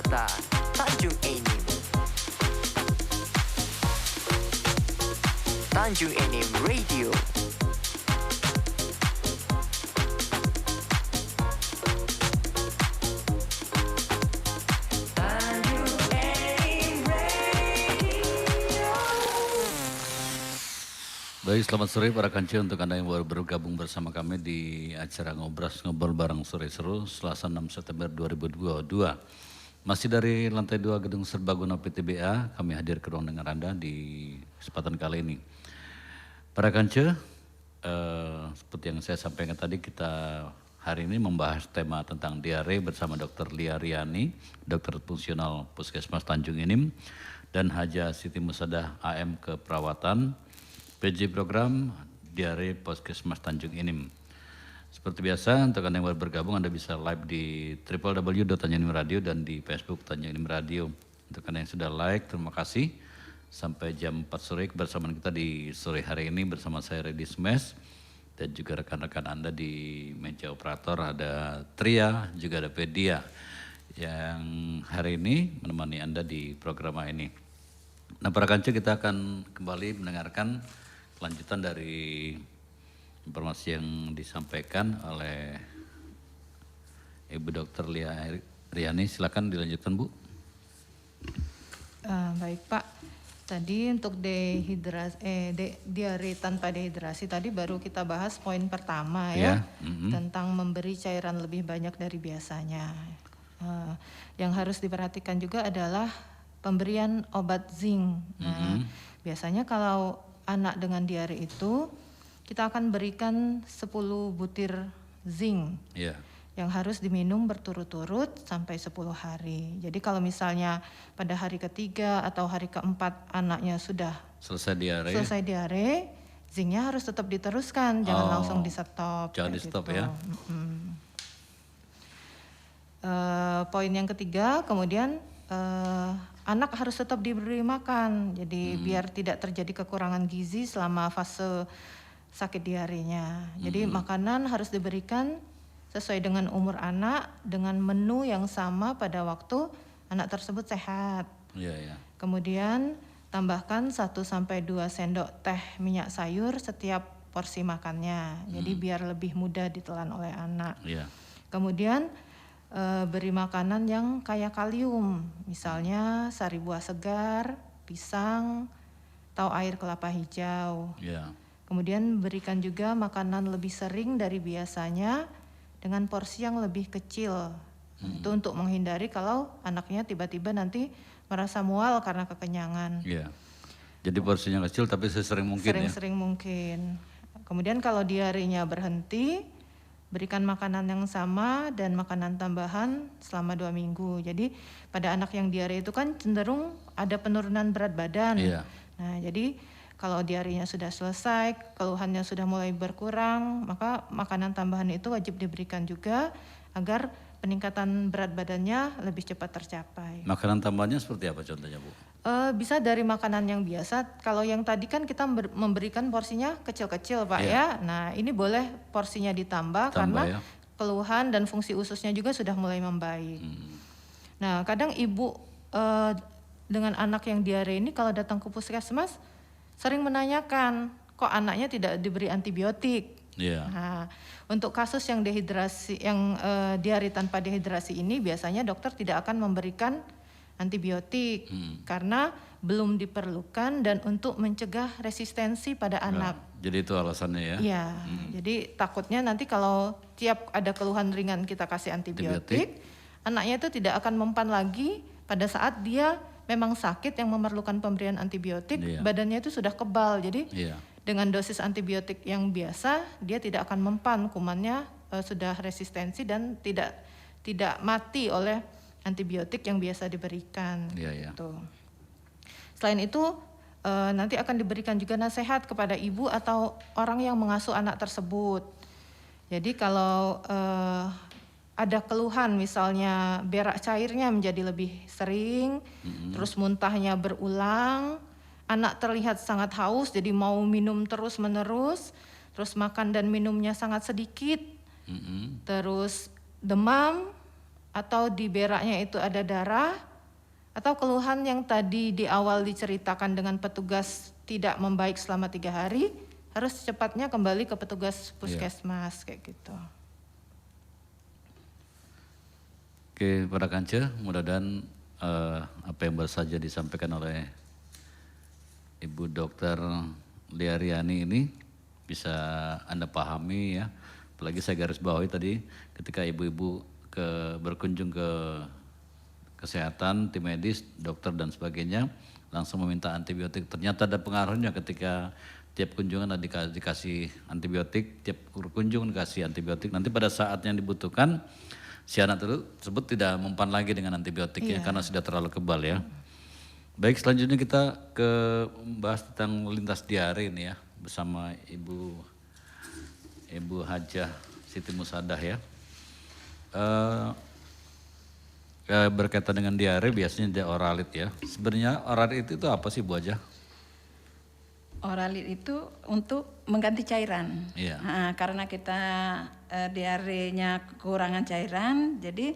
Selatan, Tanjung Enim. Tanjung Enim Radio. Baik, selamat sore para kancil untuk Anda yang baru bergabung bersama kami di acara Ngobrol Bareng Sore Seru Selasa 6 September 2022. Masih dari lantai 2 Gedung Serbaguna PTBA, kami hadir ke ruang dengar Anda di kesempatan kali ini. Para kancil, seperti yang saya sampaikan tadi, kita hari ini membahas tema tentang diare bersama Dr. Lia Riani, dokter fungsional Puskesmas Tanjung Enim, dan Haja Siti Musadah AM Keperawatan, PJ Program Diare Puskesmas Tanjung Enim. Seperti biasa, untuk Anda yang baru bergabung, Anda bisa live di www.tanjungenim.radio dan di Facebook Tanjung Enim Radio. Untuk Anda yang sudah like, terima kasih. Sampai jam 4 sore kebersamaan kita di sore hari ini bersama saya Reddy Smash dan juga rekan-rekan Anda di meja operator ada Tria, juga ada Pedia yang hari ini menemani Anda di program ini. Nah, para kancil, kita akan kembali mendengarkan kelanjutan dari informasi yang disampaikan oleh Ibu Dr. Lia Riani. Silakan dilanjutkan, Bu. Baik Pak, tadi untuk diare tanpa dehidrasi tadi baru kita bahas poin pertama ya, tentang memberi cairan lebih banyak dari biasanya. Yang harus diperhatikan juga adalah pemberian obat zinc. Biasanya kalau anak dengan diare itu kita akan berikan 10 butir zinc yang harus diminum berturut-turut sampai 10 hari. Jadi kalau misalnya pada hari ketiga atau hari keempat anaknya sudah selesai diare, zincnya harus tetap diteruskan, jangan langsung di stop. Jangan di stop ya. Poin yang ketiga, kemudian anak harus tetap diberi makan, jadi biar tidak terjadi kekurangan gizi selama fase sakit diarenya. Jadi makanan harus diberikan sesuai dengan umur anak, dengan menu yang sama pada waktu anak tersebut sehat. Kemudian tambahkan 1-2 sendok teh minyak sayur setiap porsi makannya, jadi biar lebih mudah ditelan oleh anak. Kemudian beri makanan yang kaya kalium, misalnya sari buah segar, pisang, atau air kelapa hijau. Kemudian berikan juga makanan lebih sering dari biasanya dengan porsi yang lebih kecil. Itu untuk menghindari kalau anaknya tiba-tiba nanti merasa mual karena kekenyangan. Jadi porsinya kecil tapi sesering mungkin. Sering mungkin. Kemudian kalau diarenya berhenti, berikan makanan yang sama dan makanan tambahan selama 2 minggu. Jadi pada anak yang diare itu kan cenderung ada penurunan berat badan. Nah, jadi kalau diarenya sudah selesai, keluhannya sudah mulai berkurang, maka makanan tambahan itu wajib diberikan juga agar peningkatan berat badannya lebih cepat tercapai. Makanan tambahannya seperti apa contohnya, Bu? Bisa dari makanan yang biasa. Kalau yang tadi kan kita memberikan porsinya kecil-kecil Pak ya. Nah ini boleh porsinya ditambah karena keluhan dan fungsi ususnya juga sudah mulai membaik. Nah kadang ibu dengan anak yang diare ini kalau datang ke puskesmas sering menanyakan kok anaknya tidak diberi antibiotik. Nah, untuk kasus yang dehidrasi, yang diare tanpa dehidrasi ini biasanya dokter tidak akan memberikan antibiotik karena belum diperlukan dan untuk mencegah resistensi pada anak. Jadi itu alasannya ya? Jadi takutnya nanti kalau tiap ada keluhan ringan kita kasih antibiotik, anaknya itu tidak akan mempan lagi pada saat dia memang sakit yang memerlukan pemberian antibiotik, badannya itu sudah kebal. Jadi dengan dosis antibiotik yang biasa dia tidak akan mempan, kumannya sudah resistensi dan tidak mati oleh antibiotik yang biasa diberikan. Selain itu nanti akan diberikan juga nasihat kepada ibu atau orang yang mengasuh anak tersebut. Jadi kalau ada keluhan misalnya berak cairnya menjadi lebih sering, terus muntahnya berulang, anak terlihat sangat haus jadi mau minum terus menerus, terus makan dan minumnya sangat sedikit, terus demam, atau di beraknya itu ada darah, atau keluhan yang tadi di awal diceritakan dengan petugas tidak membaik selama 3 hari, harus secepatnya kembali ke petugas puskesmas kayak gitu. Oke, Para Kance, mudah-mudahan apa yang baru saja disampaikan oleh Ibu Dokter Liariani ini bisa Anda pahami ya. Apalagi saya garis bawahi tadi ketika ibu-ibu berkunjung ke kesehatan, tim medis, dokter dan sebagainya, langsung meminta antibiotik. Ternyata ada pengaruhnya ketika tiap kunjungan dikasih antibiotik, tiap kunjungan dikasih antibiotik. Nanti pada saat yang dibutuhkan, si anak tersebut tidak mempan lagi dengan antibiotik ya, karena sudah terlalu kebal ya. Baik, selanjutnya kita bahas tentang lintas diare ini ya, bersama Ibu Hajah Siti Musadah ya. Berkaitan dengan diare biasanya dia oralit ya. Sebenarnya oralit itu apa sih Bu Hajah? Oralit itu untuk mengganti cairan. Iya. Karena kita diarenya kekurangan cairan, jadi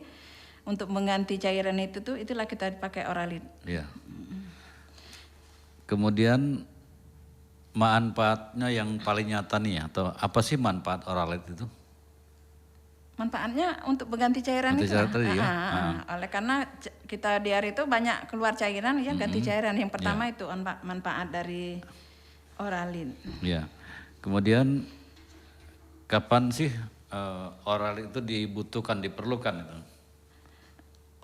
untuk mengganti cairan itulah kita pakai oralit. Iya. Kemudian manfaatnya yang paling nyata nih ya, atau apa sih manfaat oralit itu? Manfaatnya untuk mengganti cairan Ganti itu. cairan tadi ya? Oleh karena kita diare itu banyak keluar cairan ya, ganti cairan. Yang pertama itu manfaat dari oralit. Ya. Kemudian kapan sih oralit itu diperlukan itu?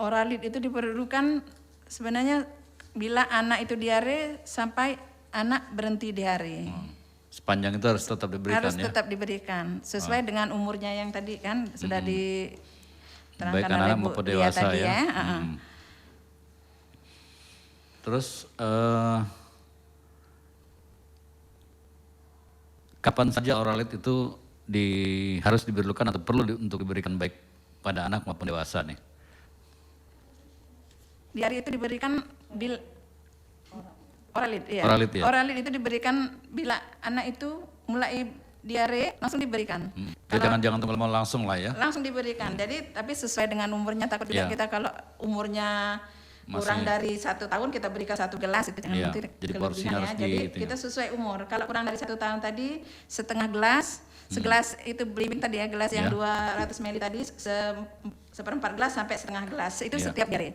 Oralit itu diperlukan sebenarnya bila anak itu diare sampai anak berhenti diare. Sepanjang itu harus tetap diberikan Harus ya? tetap diberikan sesuai dengan umurnya yang tadi kan sudah diterangkan Baik oleh anak Bu maupun Dia dewasa tadi ya. ya. Terus kapan saja oralit itu harus diperlukan atau perlu untuk diberikan baik pada anak maupun dewasa nih? Diare itu diberikan oralit, ya. Oralit, ya. Oralit itu diberikan bila anak itu mulai diare langsung diberikan. Jangan tunggu langsung lah ya. Langsung diberikan. Jadi tapi sesuai dengan umurnya, takut juga kita kalau umurnya kurang dari 1 tahun kita berikan 1 gelas itu jangan Jadi porsinya harus Jadi kita sesuai umur. Kalau kurang dari 1 tahun tadi setengah gelas, segelas itu blimbing tadi ya, gelas yang 200 ml tadi, seperempat gelas sampai setengah gelas itu setiap diare.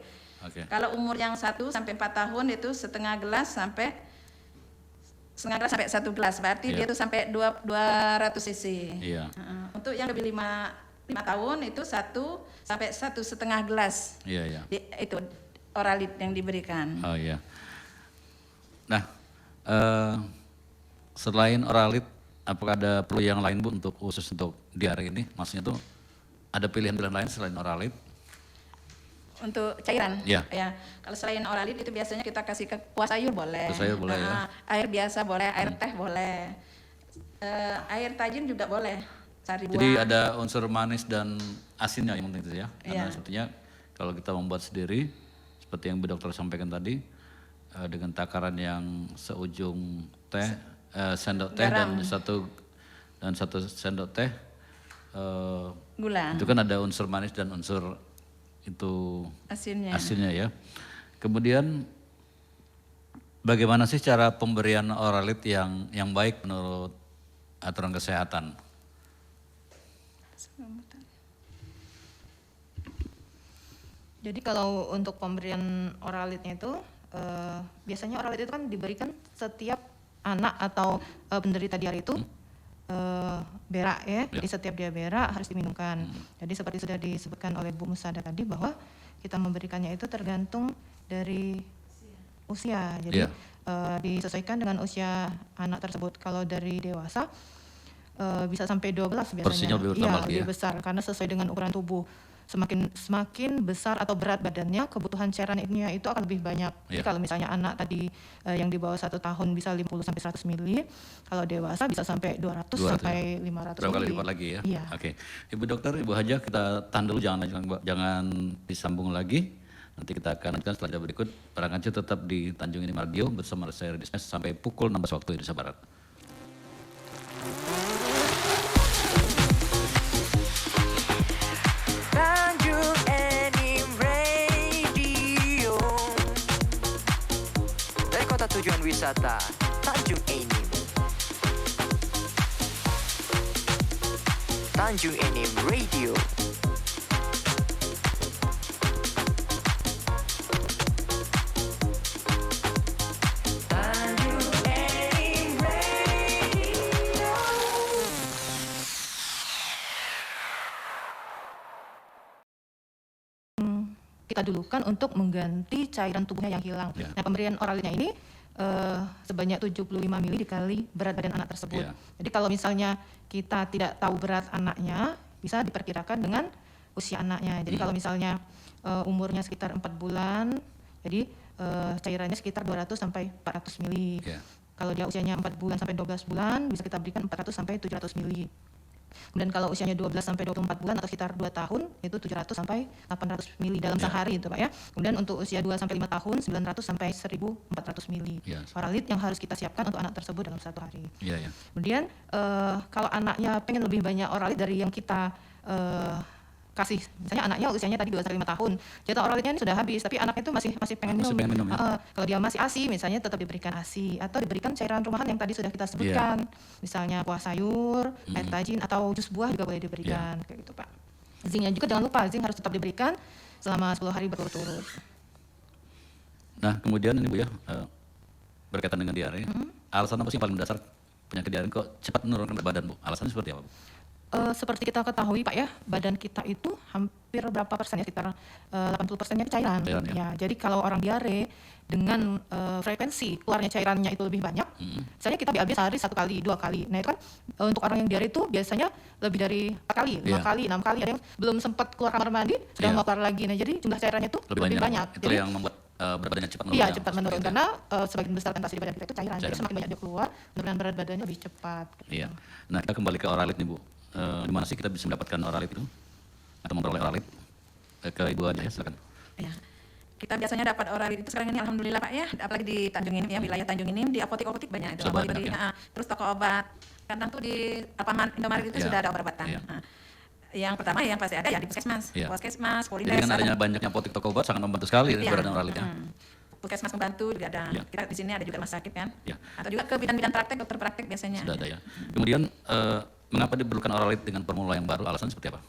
Kalau umur yang 1 sampai 4 tahun itu setengah gelas sampai 1 gelas, berarti dia itu sampai 200 cc. Untuk yang lebih 5 tahun itu 1 sampai 1,5 gelas. Itu oralit yang diberikan. Oh iya. Nah, selain oralit, apakah ada perlu yang lain Bu khusus untuk diare ini? Maksudnya tuh ada pilihan-pilihan lain selain oralit? Untuk cairan, ya. Kalau selain oralit itu biasanya kita kasih ke kuah sayur boleh, ya. Air biasa boleh, air teh boleh, air tajin juga boleh. Sari buah. Jadi ada unsur manis dan asinnya yang penting itu ya. Karena sebetulnya kalau kita membuat sendiri, seperti yang Bu Dokter sampaikan tadi, dengan takaran yang seujung teh, sendok teh dan satu sendok teh, gula. Itu kan ada unsur manis dan unsur itu asinnya ya. Kemudian bagaimana sih cara pemberian oralit yang baik menurut aturan kesehatan? Jadi kalau untuk pemberian oralitnya itu biasanya oralit itu kan diberikan setiap anak atau penderita diare itu berak ya. Jadi setiap dia berak harus diminumkan. Jadi seperti sudah disebutkan oleh Bu Musada tadi bahwa kita memberikannya itu tergantung dari usia. Jadi disesuaikan dengan usia anak tersebut. Kalau dari dewasa bisa sampai 12 biasanya. Porsinya lebih besar karena sesuai dengan ukuran tubuh. Semakin besar atau berat badannya, kebutuhan cairannya itu akan lebih banyak. Jadi kalau misalnya anak tadi yang di bawah 1 tahun bisa 50 sampai 100 ml, kalau dewasa bisa sampai 200 sampai 500 ml. Berapa kali lipat lagi ya? Oke. Ibu Dokter, Ibu Hajah, kita tahan dulu, jangan disambung lagi. Nanti kita akan lanjutkan setelah berikut. Para Kance tetap di Tanjung Ini Radio bersama saya Redismes sampai pukul 16 waktu Indonesia Barat. Tanjung Enim Tujuan wisata Tanjung Enim. Tanjung Enim Radio. Kita dulukan untuk mengganti cairan tubuhnya yang hilang. Ya. Nah, pemberian oralnya ini sebanyak 75 mili dikali berat badan anak tersebut. Ya. Jadi kalau misalnya kita tidak tahu berat anaknya, bisa diperkirakan dengan usia anaknya. Jadi kalau misalnya umurnya sekitar 4 bulan, jadi cairannya sekitar 200 sampai 400 mili. Ya. Kalau dia usianya 4 bulan sampai 12 bulan, bisa kita berikan 400 sampai 700 mili. Kemudian kalau usianya 12 sampai 24 bulan atau sekitar 2 tahun, itu 700 sampai 800 mili dalam sehari itu Pak ya. Kemudian untuk usia 2 sampai 5 tahun, 900 sampai 1400 mili. Ya. Oralit yang harus kita siapkan untuk anak tersebut dalam 1 hari. Iya, ya. Kemudian kalau anaknya pengen lebih banyak oralit dari yang kita kasih, misalnya anaknya usianya tadi 2 sampai 5 tahun, jatah oralitnya ini sudah habis, tapi anaknya itu masih pengen Masih minum. pengen minum, ya. Kalau dia masih ASI, misalnya tetap diberikan ASI atau diberikan cairan rumahan yang tadi sudah kita sebutkan, misalnya kuah sayur, air tajin atau jus buah juga boleh diberikan, kayak gitu Pak. Zinknya juga jangan lupa, zinc harus tetap diberikan selama 10 hari berturut-turut. Nah, kemudian ini Bu ya, berkaitan dengan diare, alasan apa sih yang paling mendasar penyakit diare kok cepat menurunkan berat badan Bu? Alasannya seperti apa Bu? Seperti kita ketahui Pak ya, badan kita itu hampir berapa persen ya, sekitar 80%-nya cairan. Cairan, ya. Ya, jadi kalau orang diare dengan frekuensi keluarnya cairannya itu lebih banyak, misalnya kita BAB sehari 1 kali, 2 kali. Nah itu kan untuk orang yang diare itu biasanya lebih dari 4 kali, 5 kali, 6 kali, ada yang belum sempat keluar kamar mandi, sudah mau keluar lagi. Nah jadi jumlah cairannya itu lebih banyak. Itu Jadi, yang membuat berat badannya cepat menurun. iya ya, cepat menurun, seperti itu. karena sebagian besar pentasi di badan kita itu cairan. Jadi Cairan. semakin banyak dia keluar, penurunan berat badannya lebih cepat. Iya. Nah, kita kembali ke oralit nih Bu. Di mana sih kita bisa mendapatkan oralit itu? Atau memperoleh oralit? Ke Ibu aja ya, silakan. Ya. Kita biasanya dapat oralit itu sekarang ini alhamdulillah Pak ya, apalagi di Tanjung Enim ya, wilayah Tanjung Enim, di apotek-apotek banyak itu. Sudah banyak, ya. Terus toko obat. Kadang tuh di Alfamart, Indomaret itu Ya. sudah ada obat-obatan. Ya. Nah, yang pertama yang pasti ada ya di puskesmas. Ya. Puskesmas, Polides. Jadi dengan adanya ada- banyaknya apotek toko obat sangat membantu sekali Iya. keberadaan oralit ya. Puskesmas membantu juga ada. Ya. Kita di sini ada juga rumah sakit kan. Ya. Atau juga ke bidan-bidan praktek, dokter praktek biasanya. Sudah ada ya. Kemudian mengapa diperlukan oralit dengan formula yang baru? Alasan seperti apa?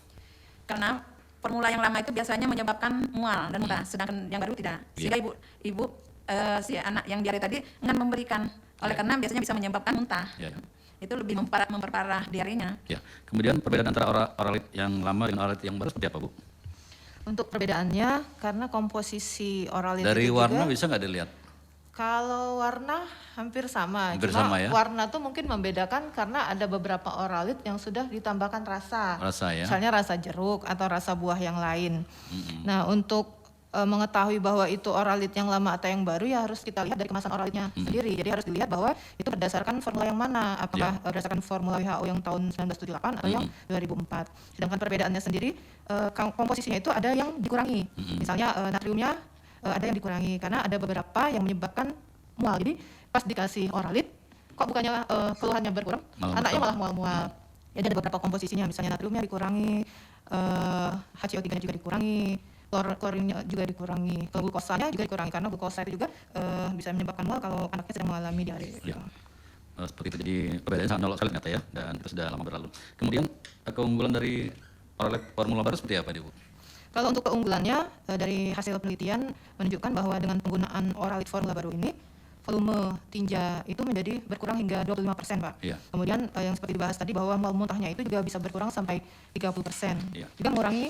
Karena formula yang lama itu biasanya menyebabkan mual dan muntah, sedangkan yang baru tidak. Sehingga ibu si anak yang diare tadi enggan memberikan, oleh karena biasanya bisa menyebabkan muntah. Ya, ya. Itu lebih memperparah diarenya. Ya. Kemudian perbedaan antara oralit yang lama dengan oralit yang baru seperti apa Bu? Untuk perbedaannya, karena komposisi oralit Dari itu warna juga, bisa nggak dilihat? kalau warna hampir sama, Hampir cuma sama ya? warna tuh mungkin membedakan karena ada beberapa oralit yang sudah ditambahkan rasa. Rasa ya? Misalnya rasa jeruk atau rasa buah yang lain. Nah, untuk mengetahui bahwa itu oralit yang lama atau yang baru ya harus kita lihat dari kemasan oralitnya sendiri. Jadi harus dilihat bahwa itu berdasarkan formula yang mana, apakah berdasarkan formula WHO yang tahun 1978 atau yang 2004. Sedangkan perbedaannya sendiri komposisinya itu ada yang dikurangi. Misalnya natriumnya ada yang dikurangi karena ada beberapa yang menyebabkan mual. Jadi pas dikasih oralit kok bukannya keluhannya berkurang, anaknya malah mual-mual. Jadi ada beberapa komposisinya, misalnya natriumnya dikurangi, HCO3-nya juga dikurangi, klorinnya juga dikurangi, kalau glukosanya juga dikurangi karena glukosa itu juga bisa menyebabkan mual kalau anaknya sedang mengalami diare. Ya. Seperti itu, jadi perbedaannya sangat nyolok sekali ternyata ya, dan itu sudah lama berlalu. Kemudian keunggulan dari oralit formula baru seperti apa Bu? Kalau untuk keunggulannya dari hasil penelitian menunjukkan bahwa dengan penggunaan oralit formula baru ini volume tinja itu menjadi berkurang hingga 25% Pak. Iya. Kemudian yang seperti dibahas tadi bahwa mual muntahnya itu juga bisa berkurang sampai 30%. Iya. Juga mengurangi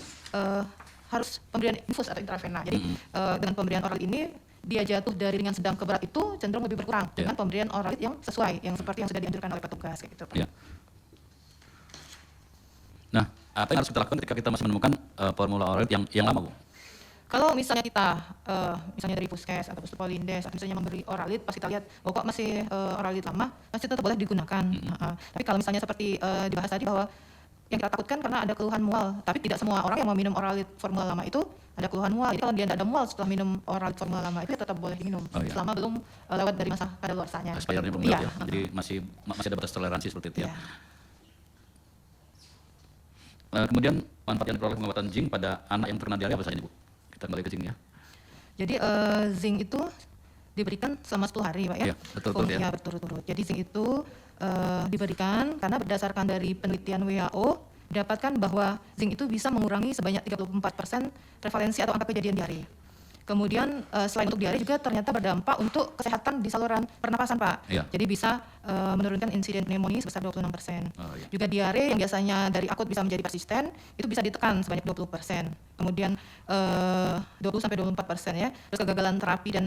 harus pemberian infus atau intravena. Jadi dengan pemberian oralit ini dia jatuh dari ringan sedang ke berat itu cenderung lebih berkurang dengan pemberian oralit yang sesuai, yang seperti yang sudah dianjurkan oleh petugas kayak gitu Pak. Iya. Nah, apa yang harus kita lakukan ketika kita masih menemukan formula oralit yang lama Bu? Kalau misalnya kita, misalnya dari Puskes atau Puskespolindes, atau misalnya memberi oralit, pas kita lihat, oh kok masih oralit lama, masih tetap boleh digunakan. Tapi kalau misalnya seperti dibahas tadi bahwa yang kita takutkan karena ada keluhan mual, tapi tidak semua orang yang mau minum oralit formula lama itu ada keluhan mual. Jadi kalau dia tidak ada mual setelah minum oralit formula lama itu ya tetap boleh diminum, selama belum lewat dari masa kadaluarsanya. Expirednya belum lewat ya, jadi masih ada batas toleransi seperti itu ya. Kemudian manfaat yang diperoleh pengobatan zinc pada anak yang terkena diare apa saja Bu? Kita kembali ke zinc ya. Jadi zinc itu diberikan selama 10 hari Pak ya. Iya, berturut-turut ya. Ya, berturut-turut. Jadi zinc itu diberikan karena berdasarkan dari penelitian WHO didapatkan bahwa zinc itu bisa mengurangi sebanyak 34% prevalensi atau angka kejadian diare. Kemudian selain untuk diare juga ternyata berdampak untuk kesehatan di saluran pernapasan Pak. Iya. Jadi bisa menurunkan insiden pneumonia sebesar 26%. Oh, iya. Juga diare yang biasanya dari akut bisa menjadi persisten itu bisa ditekan sebanyak 20%. Kemudian 20-24% ya. Terus kegagalan terapi dan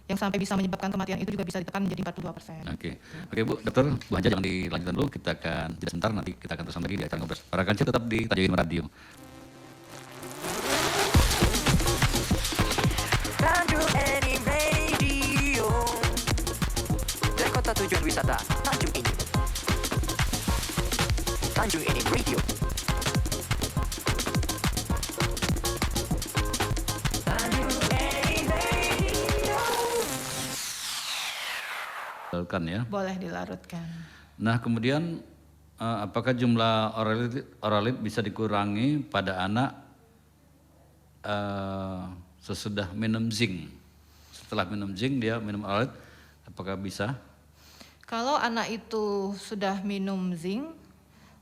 yang sampai bisa menyebabkan kematian itu juga bisa ditekan menjadi 42%. Oke, Bu, Dokter, Bu Hanja jangan dilanjutkan dulu, kita akan jeda sebentar, nanti kita akan terus lagi di acara ngobrol. Para kancil tetap di Tanjung Enim Radio. Tanjung Enim Radio. Dari kota tujuan wisata Tanjung Enim. Tanjung Enim Radio. Ya. Boleh dilarutkan. Nah, kemudian apakah jumlah oralit bisa dikurangi pada anak sesudah minum zinc? Setelah minum zinc dia minum oralit, apakah bisa? Kalau anak itu sudah minum zinc,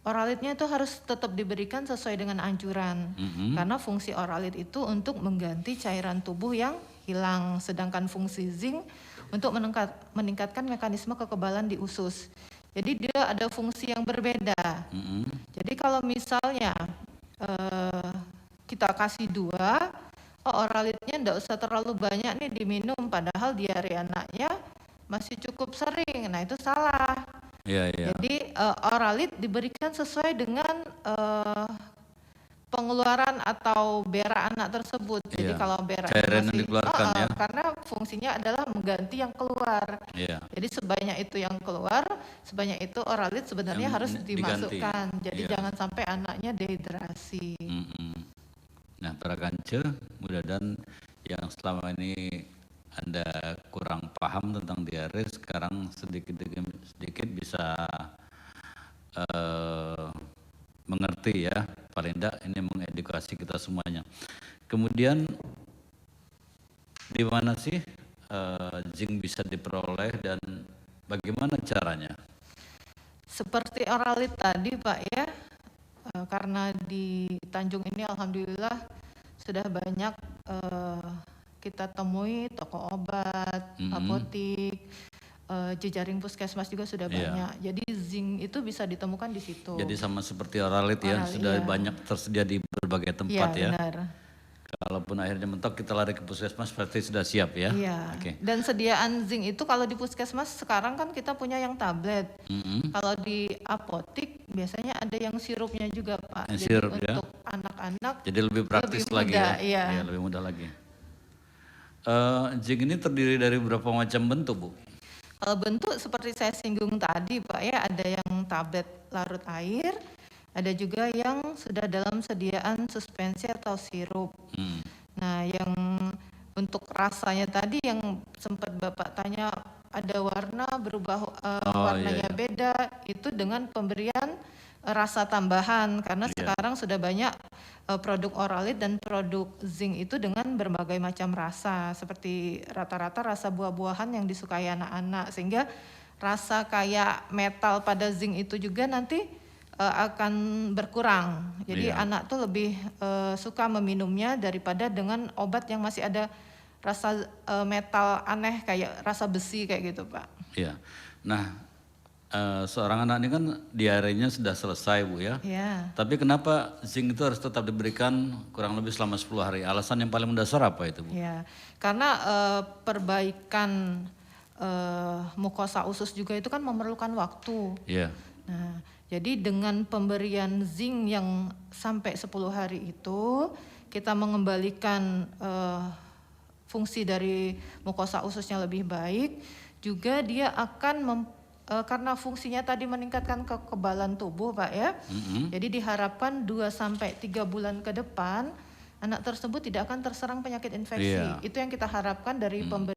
oralitnya itu harus tetap diberikan sesuai dengan anjuran. Karena fungsi oralit itu untuk mengganti cairan tubuh yang hilang, sedangkan fungsi zinc untuk meningkatkan mekanisme kekebalan di usus. Jadi dia ada fungsi yang berbeda. Jadi kalau misalnya kita kasih 2, oralitnya tidak usah terlalu banyak nih diminum, padahal diare anaknya masih cukup sering. Nah itu salah. Iya, iya. Jadi oralit diberikan sesuai dengan pengeluaran atau berak anak tersebut. Jadi Iya. kalau berak Cairan yang masih dikeluarkan ya. karena fungsinya adalah mengganti yang keluar. Iya. Jadi sebanyak itu yang keluar, sebanyak itu oralit sebenarnya Yang harus diganti. dimasukkan. Jadi Iya. jangan sampai anaknya dehidrasi. Nah, para kancil, mudah-mudahan yang selama ini Anda kurang paham tentang diare, sekarang sedikit bisa mengerti ya, paling tidak ini mengedukasi kita semuanya. Kemudian di mana sih zinc bisa diperoleh dan bagaimana caranya? Seperti oralit tadi Pak ya, karena di Tanjung ini alhamdulillah sudah banyak kita temui toko obat, apotik, jejaring puskesmas juga sudah banyak. Jadi zinc itu bisa ditemukan di situ. Jadi sama seperti oralit ya, Oralit, sudah iya. banyak tersedia di berbagai tempat Iya, ya. benar. Kalaupun akhirnya mentok kita lari ke puskesmas berarti sudah siap ya. Iya. Oke. Dan sediaan zinc itu kalau di puskesmas sekarang kan kita punya yang tablet. Kalau di apotik biasanya ada yang sirupnya juga Pak. Yang Jadi sirup, ya. untuk anak-anak Jadi lebih praktis lebih lagi mudah, ya. iya. Iya, lebih mudah lagi. Zinc ini terdiri dari berapa macam bentuk, Bu? Kalau bentuk seperti saya singgung tadi Pak ya, ada yang tablet larut air, ada juga yang sudah dalam sediaan suspensi atau sirup. Nah yang untuk rasanya tadi yang sempat Bapak tanya ada warna berubah, warnanya iya. beda, itu dengan pemberian rasa tambahan karena sekarang sudah banyak produk oralit dan produk zinc itu dengan berbagai macam rasa, seperti rata-rata rasa buah-buahan yang disukai anak-anak, sehingga rasa kayak metal pada zinc itu juga nanti akan berkurang. Jadi anak tuh lebih suka meminumnya daripada dengan obat yang masih ada rasa metal aneh kayak rasa besi kayak gitu Pak. Iya. Nah, seorang anak ini kan diarenya sudah selesai, Bu ya. Iya. Tapi kenapa zinc itu harus tetap diberikan kurang lebih selama 10 hari? Alasan yang paling mendasar apa itu, Bu? Ya, karena perbaikan mukosa usus juga itu kan memerlukan waktu. Iya. Nah, jadi dengan pemberian zinc yang sampai 10 hari itu, kita mengembalikan fungsi dari mukosa ususnya lebih baik, juga dia akan karena fungsinya tadi meningkatkan kekebalan tubuh Pak ya. Jadi diharapkan 2-3 bulan ke depan anak tersebut tidak akan terserang penyakit infeksi. Itu yang kita harapkan dari pemberian